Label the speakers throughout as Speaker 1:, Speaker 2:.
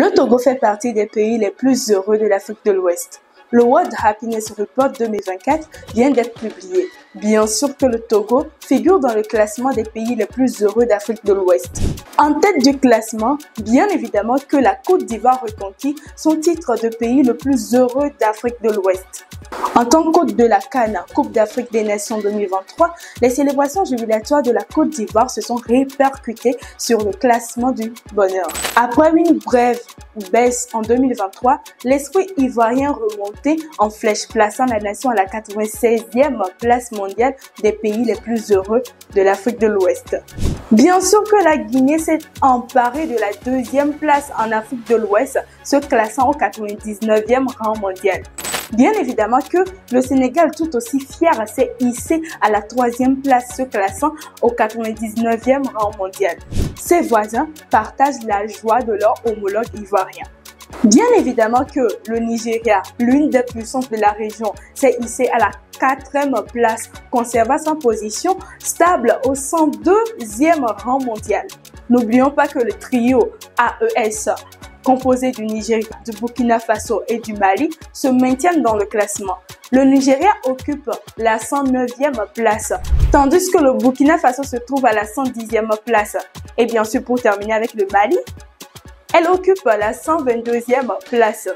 Speaker 1: Le Togo fait partie des pays les plus heureux de l'Afrique de l'Ouest. Le World Happiness Report 2024 vient d'être publié. Bien sûr que le Togo figure dans le classement des pays les plus heureux d'Afrique de l'Ouest. En tête du classement, bien évidemment que la Côte d'Ivoire reconquit son titre de pays le plus heureux d'Afrique de l'Ouest. En tant qu'hôte de la CAN, Coupe d'Afrique des Nations 2023, les célébrations jubilatoires de la Côte d'Ivoire se sont répercutées sur le classement du bonheur. Après une brève baisse en 2023, l'esprit ivoirien remontait en flèche, plaçant la nation à la 96e place mondiale des pays les plus heureux de l'Afrique de l'Ouest. Bien sûr que la Guinée s'est emparée de la deuxième place en Afrique de l'Ouest, se classant au 99e rang mondial. Bien évidemment que le Sénégal, tout aussi fier, s'est hissé à la 3e place, se classant au 99e rang mondial. Ses voisins partagent la joie de leur homologue ivoirien. Bien évidemment que le Nigeria, l'une des puissances de la région, s'est hissé à la 4e place, conservant sa position stable au 102e rang mondial. N'oublions pas que le trio AES, composé du Nigeria, du Burkina Faso et du Mali, se maintiennent dans le classement. Le Nigeria occupe la 109e place, tandis que le Burkina Faso se trouve à la 110e place. Et bien sûr, pour terminer avec le Mali, elle occupe la 122e place.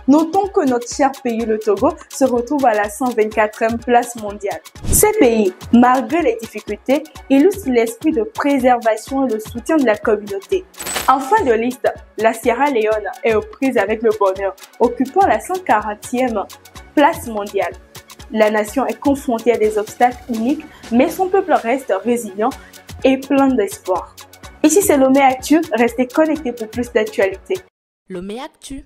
Speaker 1: Notons que notre cher pays, le Togo, se retrouve à la 124e place mondiale. Ces pays, malgré les difficultés, illustrent l'esprit de préservation et le soutien de la communauté. En fin de liste, la Sierra Leone est aux prises avec le bonheur, occupant la 140e place mondiale. La nation est confrontée à des obstacles uniques, mais son peuple reste résilient et plein d'espoir. Ici c'est Lomé Actu, restez connectés pour plus d'actualités.
Speaker 2: Lomé Actu.